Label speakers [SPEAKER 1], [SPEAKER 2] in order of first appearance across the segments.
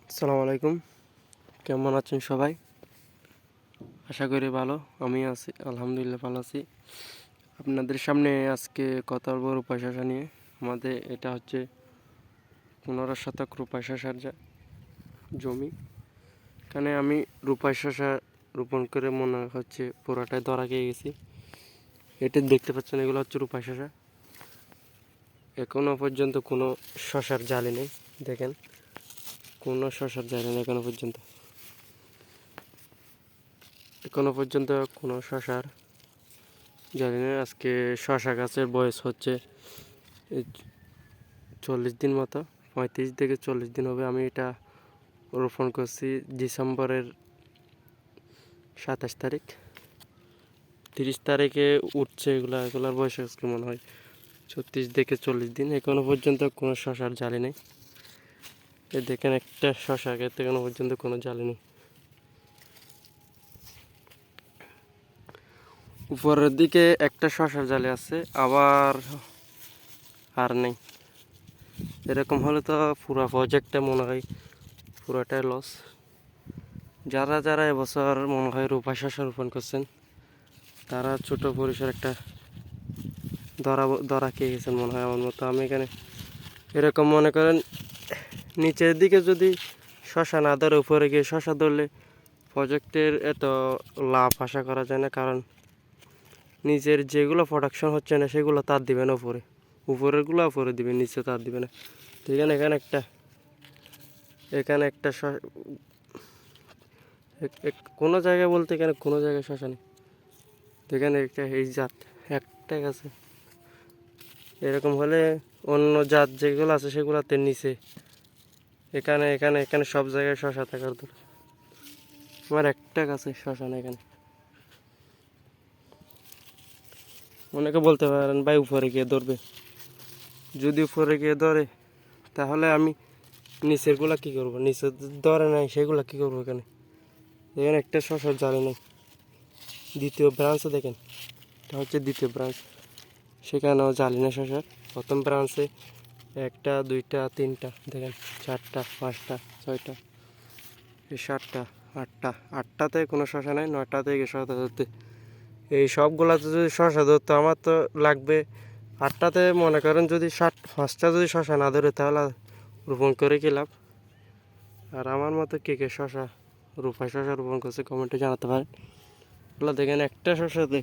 [SPEAKER 1] আসসালামু আলাইকুম। কেমন আছেন সবাই? আশা করি ভালো। আমি আছি, আলহামদুলিল্লাহ ভালো আছি। আপনাদের সামনে আজকে কথা বলবো রূপাই শসা নিয়ে। আমাদের এটা হচ্ছে 15 শতক রূপাই শসার জমি। এখানে আমি রূপাই শসা রোপণ করে মনে হচ্ছে পুরোটাই ধরা খেয়ে গেছি। এটা দেখতে পাচ্ছেন, এগুলো হচ্ছে রূপাই শসা। এখনো পর্যন্ত কোনো শসার জালি নেই। দেখেন, কোনো শসার জালি নেই এখনো পর্যন্ত কোনো শসার জানি না। আজকে শসা গাছের বয়স হচ্ছে 40 দিন মতো, 35 থেকে 40 দিন হবে। আমি এটা রোপণ করছি ডিসেম্বরের 27 তারিখ। 30 তারিখে উঠছে এগুলার বয়স আজকে মনে হয় 36 থেকে 40 দিন। এখনো পর্যন্ত কোনো শসার জালি নেই। এই দেখেন, একটা শসা খেতে এখনো পর্যন্ত কোনো জালি নেই। উপরের দিকে একটা শসার জালি আছে, আবার আর নেই। এরকম হলে তো পুরো প্রজেক্টটা মনে হয় পুরোটাই লস। যারা এবছর মনে হয় রূপাই শসা রোপণ করছেন, তারা ছোট পরিসর একটা ধরা খেয়ে গেছেন মনে হয় আমার মতো। আমি এখানে এরকম মনে করেন, নিচের দিকে যদি শসা না ধরে উপরে গিয়ে শসা ধরলে প্রজেক্টের এত লাভ আশা করা যায় না। কারণ নিচের যেগুলো প্রোডাকশন হচ্ছে না সেগুলো তার দিবে না উপরেরগুলো উপরে দিবে, নিচে তার দিবে না। তো এখানে একটা কোনো জায়গায় বলতে এখানে কোনো জায়গায় শসা নেই। এখানে একটা এই জাত একটা গাছে এরকম হলে অন্য জাত যেগুলো আছে সেগুলোতে নিচে, এখানে এখানে এখানে সব জায়গায় শসা থাকার দরকার। আমার একটা গাছে শসা নেই এখানে। অনেকে বলতে পারেন ভাই উপরে গিয়ে ধরবে। যদি উপরে গিয়ে ধরে তাহলে আমি নিচেরগুলা কী করবো? নিচে ধরে নাই সেগুলা কী করবো? এখানে একটা শসার জালি নেই। দ্বিতীয় ব্রাঞ্চে দেখেন, এটা হচ্ছে দ্বিতীয় ব্রাঞ্চ, সেখানেও জালি না শসার। প্রথম ব্রাঞ্চে একটা, দুইটা, তিনটা, দেখেন চারটা, পাঁচটা, ছয়টা, সাতটা, আটটাতে কোনো শসা নেই। 9টা থেকে শসা ধরতে, এই সবগুলাতে যদি শসা ধরতো আমার তো লাগবে 8টাতে। মনে করেন যদি 5টা যদি শসা না ধরে তাহলে রোপণ করে কি লাভ? আর আমার মতো কে রূপাই শসা রোপণ করছে কমেন্টে জানাতে পারেন। ওগুলো দেখেন একটা শসাতে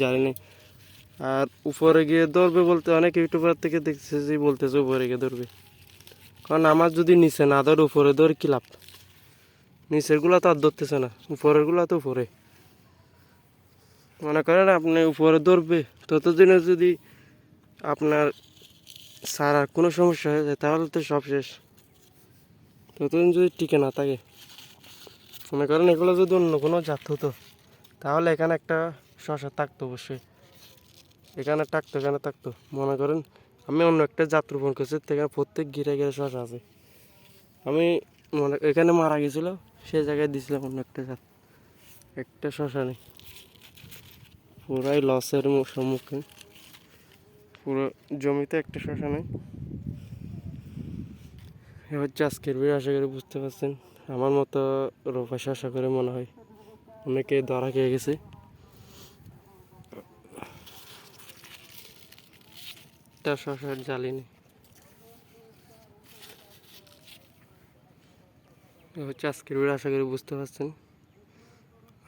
[SPEAKER 1] জানি নেই। আর উপরে গিয়ে ধরবে বলতে অনেক ইউটিউবার থেকে দেখতেছি বলতেছে উপরে গিয়ে ধরবে। কারণ আমার যদি নিচে না ধরে উপরে ধরে কী লাভ? নিচেরগুলো তো আর ধরতেছে না, উপরেরগুলো তো উপরে। মনে করেন আপনি উপরে ধরবে, ততদিনে যদি আপনার সারার কোনো সমস্যা হয়ে যায় তাহলে তো সব শেষ। ততদিন যদি টিকে না থাকে, মনে করেন এগুলো যদি অন্য কোনো জাত হতো তাহলে এখানে একটা শসা থাকতো অবশ্যই। এখানে থাকতো। মনে করেন আমি অন্য একটা জাত রোপণ করছি, এখানে প্রত্যেক ঘিরে শসা আছে। আমি এখানে মারা গেছিল, সে জায়গায় দিয়েছিলাম অন্য একটা জাত, একটা শসা নেই। পুরাই লসের সম্মুখীন, পুরো জমিতে একটা শসা নেই। এ হচ্ছে আজকের ভিডিও। আশা করি বুঝতে পারছেন। আমার মতো রূপাই শসা করে মনে হয় অনেকে ধরা খেয়ে গেছে। একটা শসার জালি নেই। এ হচ্ছে আজকের ভিডিও। আশা করি বুঝতে পারছেন।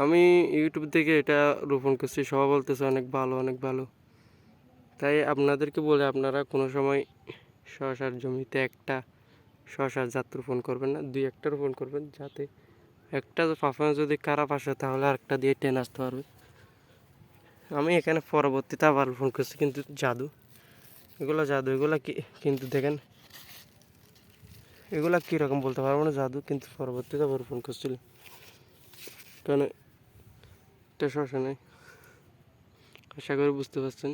[SPEAKER 1] আমি ইউটিউব থেকে এটা রোপণ করছি, সবাই বলতেছে অনেক ভালো, অনেক ভালো। তাই আপনাদেরকে বলে আপনারা কোনো সময় শসার জমিতে একটা শসার জাত রোপণ করবেন না, 2-1টা রোপণ করবেন, যাতে একটা পারফরমেন্স যদি খারাপ আসে তাহলে আরেকটা দিয়ে টেনে আসতে পারবে। আমি এখানে পরবর্তীতে আবার রোপণ করছি, কিন্তু এগুলো কি, কিন্তু দেখেন এগুলা কীরকম বলতে পারবো না জাদু, কিন্তু পরবর্তীতে আবার রোপণ করছিল। কারণ একটা শসা নেই। আশা করি বুঝতে পারছেন।